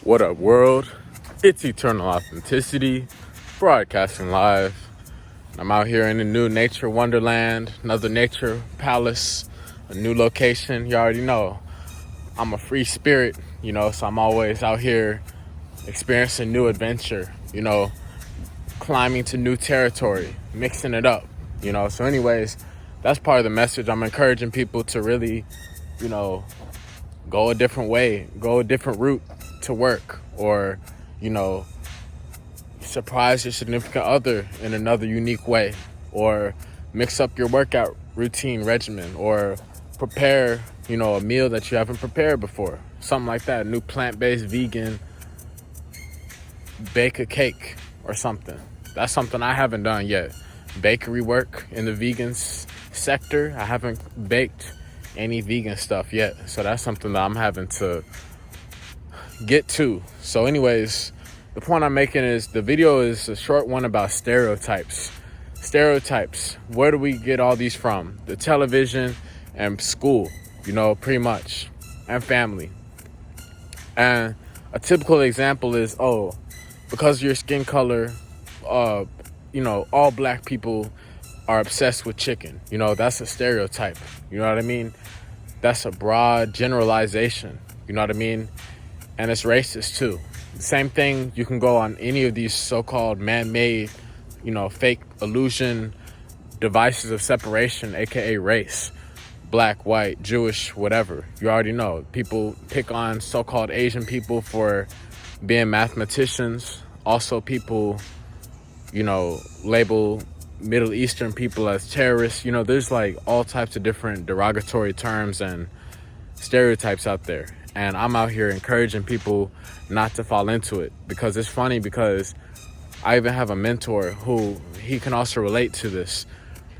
What up, world? It's Eternal Authenticity, broadcasting live. I'm out here in the new nature wonderland, another nature palace, a new location. You already know I'm a free spirit, so I'm always out here experiencing new adventure, climbing to new territory, mixing it up, So anyways, that's part of the message. I'm encouraging people to really, go a different way, go a different route to work, or, surprise your significant other in another unique way, or mix up your workout routine regimen, or prepare, a meal that you haven't prepared before, something like that, new plant-based vegan, bake a cake or something. That's something I haven't done yet. Bakery work in the vegan sector, I haven't baked any vegan stuff yet, so that's something that I'm having to get to. So anyways, the point I'm making is the video is a short one about stereotypes. Stereotypes, where do we get all these from? The television and school, pretty much, and family. And a typical example is, because of your skin color, all black people are obsessed with chicken. That's a stereotype. You know what I mean? That's a broad generalization. You know what I mean? And it's racist too. Same thing, you can go on any of these so-called man-made, fake illusion devices of separation, aka race. Black, white, Jewish, whatever. You already know. People pick on so-called Asian people for being mathematicians. Also, people, label Middle Eastern people as terrorists. There's like all types of different derogatory terms and stereotypes out there. And I'm out here encouraging people not to fall into it, because it's funny, because I even have a mentor who, he can also relate to this.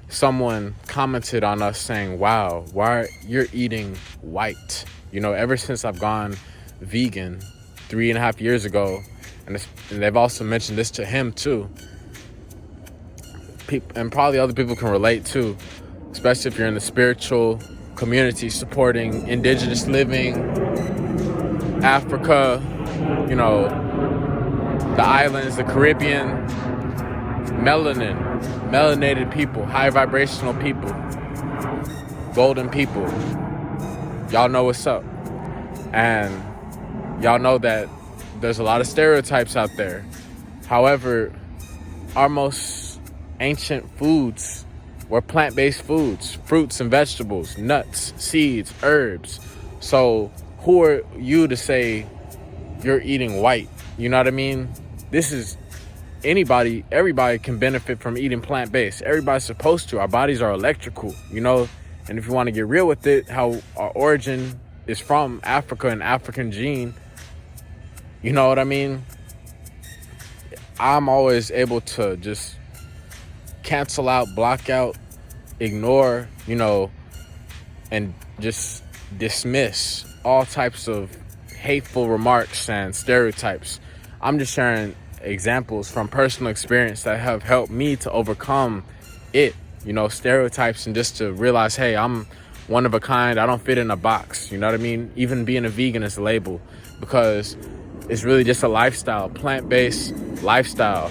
Someone commented on us saying, wow, why you're eating white? Ever since I've gone vegan 3.5 years ago, and they've also mentioned this to him too. And probably other people can relate too, especially if you're in the spiritual community supporting indigenous living, Africa, the islands, the Caribbean, melanated people, high vibrational people, golden people. Y'all know what's up. And y'all know that there's a lot of stereotypes out there. However, our most ancient foods were plant-based foods, fruits and vegetables, nuts, seeds, herbs. So who are you to say you're eating white? You know what I mean? This is everybody can benefit from eating plant-based. Everybody's supposed to. Our bodies are electrical, and if you want to get real with it, how our origin is from Africa and African gene, you know what I mean? I'm always able to just cancel out, block out, ignore, and just dismiss all types of hateful remarks and stereotypes. I'm just sharing examples from personal experience that have helped me to overcome it, stereotypes, and just to realize, hey, I'm one of a kind. I don't fit in a box. You know what I mean? Even being a vegan is a label, because it's really just a lifestyle, plant-based lifestyle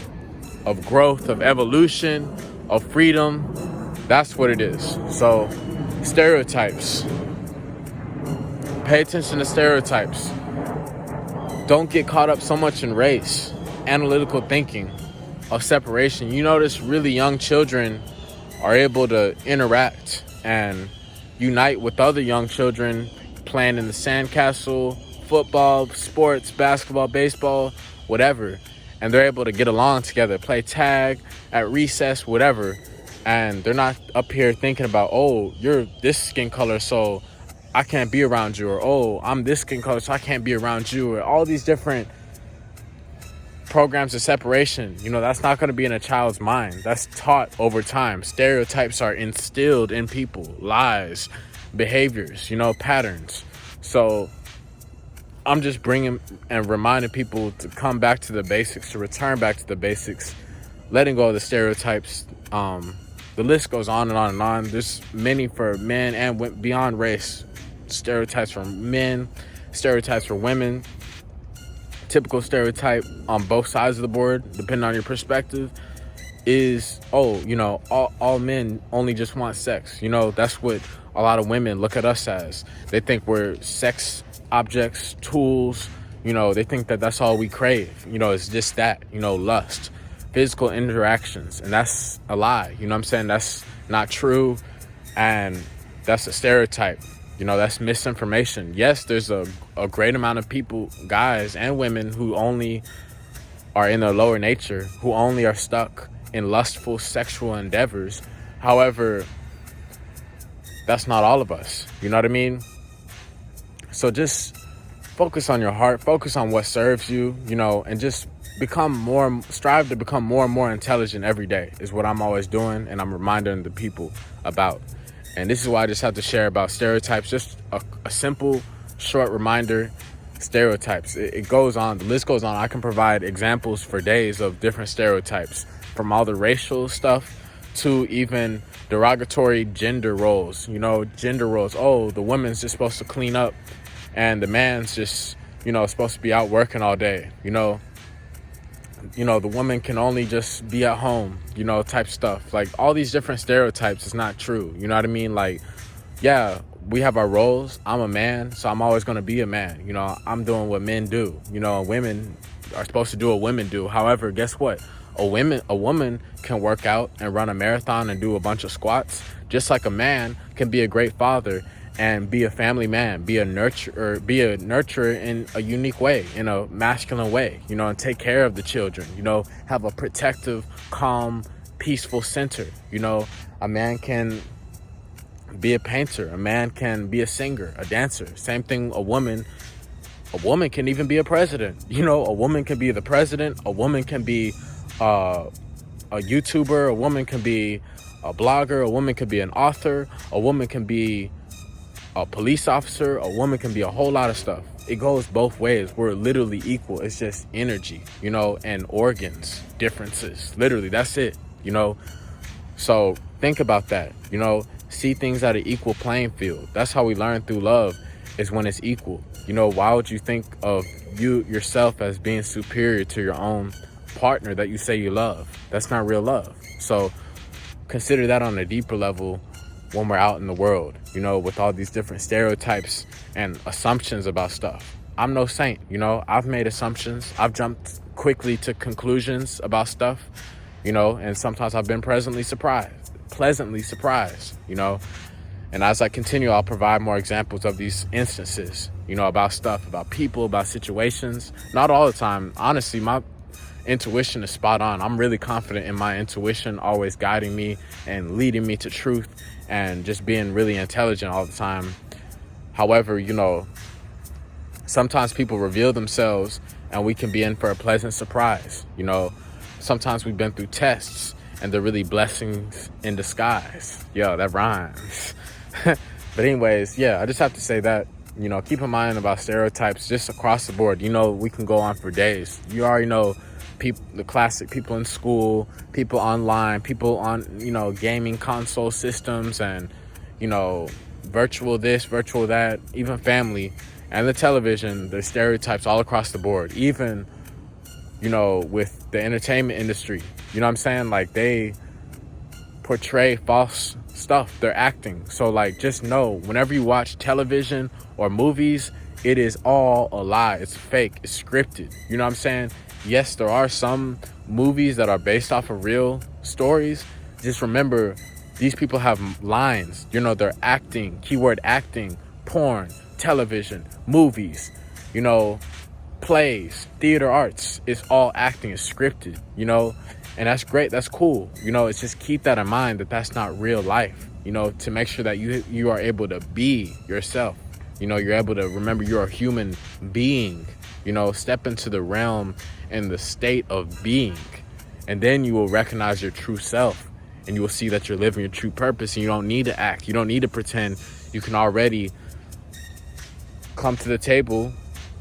of growth, of evolution, of freedom. That's what it is. So stereotypes. Pay attention to stereotypes. Don't get caught up so much in race, analytical thinking, of separation. You notice really young children are able to interact and unite with other young children playing in the sandcastle, football, sports, basketball, baseball, whatever. And they're able to get along together, play tag at recess, whatever. And they're not up here thinking about, you're this skin color, so I can't be around you, or I'm this skin color, so I can't be around you, or all these different programs of separation. That's not going to be in a child's mind. That's taught over time. Stereotypes are instilled in people, lies, behaviors, patterns. So I'm just bringing and reminding people to come back to the basics, to return back to the basics, letting go of the stereotypes. The list goes on and on and on. There's many for men and beyond race. Stereotypes for men, stereotypes for women, typical stereotype on both sides of the board, depending on your perspective, is, oh, all men only just want sex. That's what a lot of women look at us as. They think we're sex objects, tools. They think that that's all we crave. It's just that, lust, physical interactions. And that's a lie. You know what I'm saying? That's not true. And that's a stereotype. That's misinformation. Yes, there's a great amount of people, guys and women, who only are in their lower nature, who only are stuck in lustful sexual endeavors. However, that's not all of us. You know what I mean? So focus on your heart, focus on what serves you, and just strive to become more and more intelligent every day is what I'm always doing, and I'm reminding the people about. And this is why I just have to share about stereotypes, just a simple, short reminder. Stereotypes, it goes on, the list goes on. I can provide examples for days of different stereotypes, from all the racial stuff to even derogatory gender roles. Gender roles, oh, the woman's just supposed to clean up and the man's just, supposed to be out working all day. The woman can only just be at home, type stuff. Like, all these different stereotypes is not true. You know what I mean? Like, yeah, we have our roles. I'm a man, so I'm always going to be a man. I'm doing what men do. Women are supposed to do what women do. However, guess what? A woman can work out and run a marathon and do a bunch of squats, just like a man can be a great father and be a family man, be a nurturer in a unique way, in a masculine way, and take care of the children, have a protective, calm, peaceful center. A man can be a painter, a man can be a singer, a dancer. Same thing, a woman can even be a president. A woman can be the president, a woman can be a YouTuber, a woman can be a blogger, a woman can be an author, a woman can be a police officer, a woman can be a whole lot of stuff. It goes both ways. We're literally equal. It's just energy, and organs differences. Literally, that's it. So think about that. See things at an equal playing field. That's how we learn through love, is when it's equal. Why would you think of yourself as being superior to your own partner that you say you love? That's not real love. So consider that on a deeper level when we're out in the world, with all these different stereotypes and assumptions about stuff. I'm no saint. I've made assumptions. I've jumped quickly to conclusions about stuff, and sometimes I've been pleasantly surprised, and as I continue, I'll provide more examples of these instances, about stuff, about people, about situations. Not all the time. Honestly, my intuition is spot on. I'm really confident in my intuition, always guiding me and leading me to truth and just being really intelligent all the time. However, sometimes people reveal themselves and we can be in for a pleasant surprise. Sometimes we've been through tests and they're really blessings in disguise. Yo, that rhymes. But anyways, yeah, I just have to say that, keep in mind about stereotypes just across the board. We can go on for days. You already know people, the classic people in school, people online, people on, gaming console systems and, virtual this, virtual that, even family and the television. There's stereotypes all across the board, even, with the entertainment industry. You know what I'm saying? Like, they portray false stuff. They're acting. So, like, just know, whenever you watch television or movies, it is all a lie. It's fake. It's scripted. You know what I'm saying? Yes, there are some movies that are based off of real stories. Just remember, these people have lines. They're acting. Keyword acting. Porn. Television. Movies. Plays. Theater arts. It's all acting. It's scripted. And that's great. That's cool. It's just keep that in mind, that that's not real life. To make sure that you are able to be yourself. You're able to remember you're a human being. Step into the realm and the state of being. And then you will recognize your true self. And you will see that you're living your true purpose. And you don't need to act. You don't need to pretend. You can already come to the table,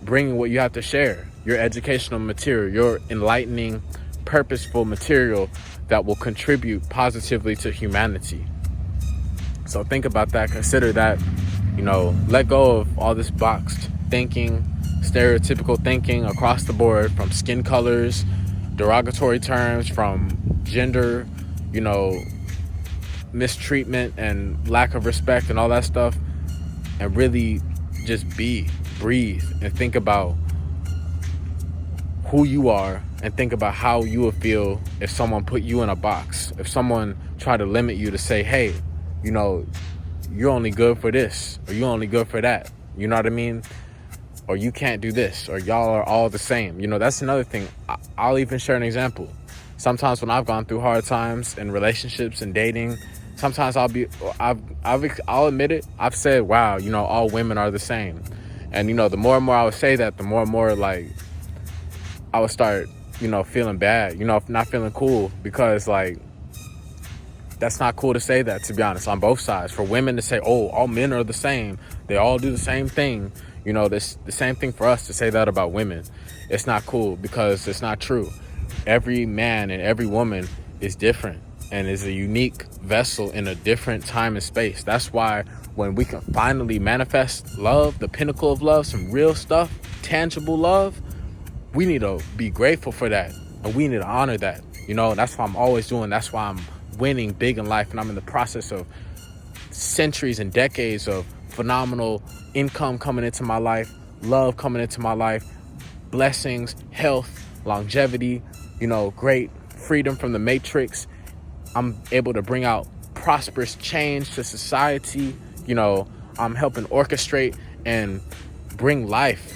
bring what you have to share. Your educational material. Your enlightening, purposeful material that will contribute positively to humanity. So think about that. Consider that. Let go of all this boxed thinking, stereotypical thinking across the board, from skin colors, derogatory terms, from gender, you know, mistreatment and lack of respect and all that stuff, and really just breathe, and think about who you are, and think about how you would feel if someone put you in a box, if someone tried to limit you to say, hey, you know, you're only good for this, or you're only good for that, you know what I mean? Or you can't do this, or y'all are all the same. You know, that's another thing. I'll even share an example. Sometimes when I've gone through hard times in relationships and dating, sometimes I'll admit it, I've said, wow, you know, all women are the same. And, you know, the more and more I would say that, the more and more, like, I would start, you know, feeling bad, you know, not feeling cool, because, like, that's not cool to say that, to be honest, on both sides. For women to say, oh, all men are the same, they all do the same thing, you know, this the same thing for us to say that about women. It's not cool, because it's not true. Every man and every woman is different and is a unique vessel in a different time and space. That's why when we can finally manifest love, the pinnacle of love, some real stuff, tangible love, we need to be grateful for that, and we need to honor that. You know, that's why I'm always doing. That's why I'm winning big in life, and I'm in the process of centuries and decades of phenomenal income coming into my life, love coming into my life, blessings, health, longevity, you know, great freedom from the matrix. I'm able to bring out prosperous change to society. You know, I'm helping orchestrate and bring life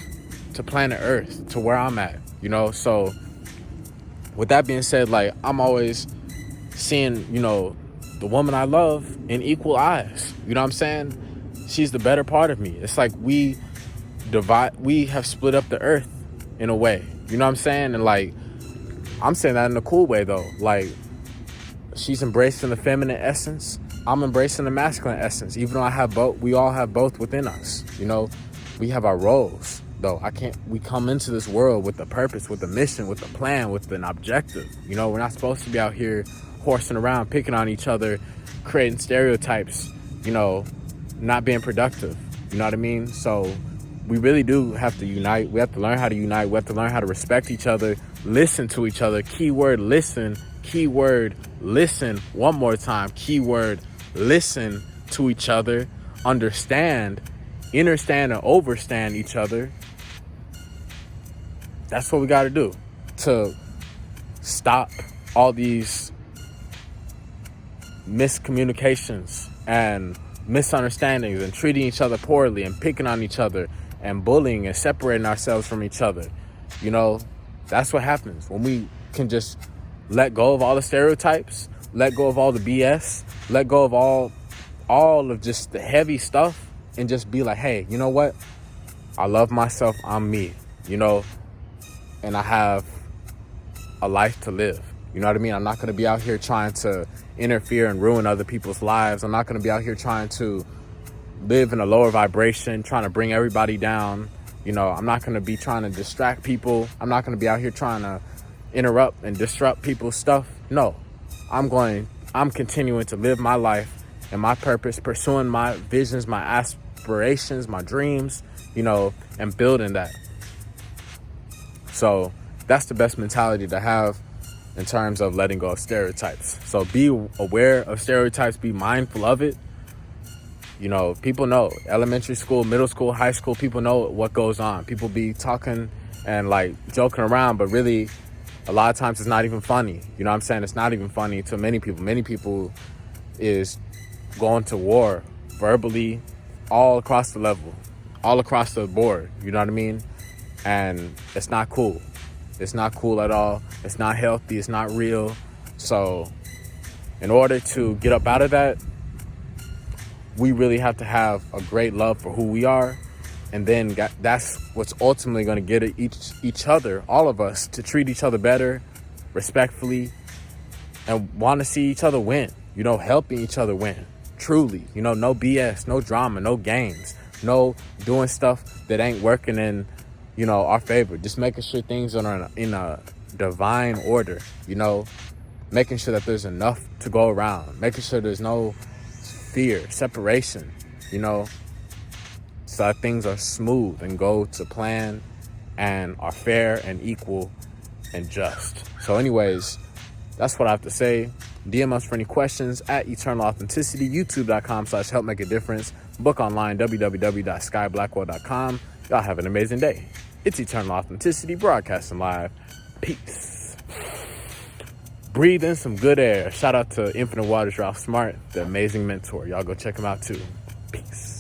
to planet Earth, to where I'm at, you know. So with that being said, like, I'm always seeing, you know, the woman I love in equal eyes. You know what I'm saying? She's the better part of me. It's like we have split up the earth in a way. You know what I'm saying? And, like, I'm saying that in a cool way, though. Like, she's embracing the feminine essence, I'm embracing the masculine essence. Even though we all have both within us. You know, we have our roles, though. We come into this world with a purpose, with a mission, with a plan, with an objective. You know, we're not supposed to be out here horsing around, picking on each other, creating stereotypes, you know, not being productive. You know what I mean? So we really do have to unite. We have to learn how to unite. We have to learn how to respect each other, listen to each other. Keyword listen. Keyword listen. One more time. Keyword listen to each other. Understand, understand, and overstand each other. That's what we got to do to stop all these miscommunications and misunderstandings and treating each other poorly and picking on each other and bullying and separating ourselves from each other. You know, that's what happens when we can just let go of all the stereotypes, let go of all the BS, let go of all of just the heavy stuff, and just be like, hey, you know what? I love myself. I'm me, you know, and I have a life to live. You know what I mean? I'm not going to be out here trying to interfere and ruin other people's lives. I'm not going to be out here trying to live in a lower vibration, trying to bring everybody down. You know, I'm not going to be trying to distract people. I'm not going to be out here trying to interrupt and disrupt people's stuff. No, I'm continuing to live my life and my purpose, pursuing my visions, my aspirations, my dreams, you know, and building that. So that's the best mentality to have in terms of letting go of stereotypes. So be aware of stereotypes, be mindful of it. You know, people know, elementary school, middle school, high school, people know what goes on. People be talking and, like, joking around, but really a lot of times it's not even funny. You know what I'm saying? It's not even funny to many people. Many people is going to war verbally, all across the level, all across the board. You know what I mean? And it's not cool. It's not cool at all. It's not healthy. It's not real. So in order to get up out of that, we really have to have a great love for who we are. And then that's what's ultimately going to get each other, all of us, to treat each other better, respectfully, and want to see each other win, you know, helping each other win, truly. You know, no BS, no drama, no games, no doing stuff that ain't working in, you know, our favor. Just making sure things are in a divine order, you know, making sure that there's enough to go around, making sure there's no fear, separation, you know. so that things are smooth and go to plan and are fair and equal and just. So anyways, that's what I have to say. DM us for any questions at Eternal Authenticity, youtube.com/help make a difference, book online, www.skyblackwell.com. Y'all have an amazing day. It's Eternal Authenticity, broadcasting live. Peace. Breathe in some good air. Shout out to Infinite Waters, Ralph Smart, the amazing mentor. Y'all go check him out too. Peace.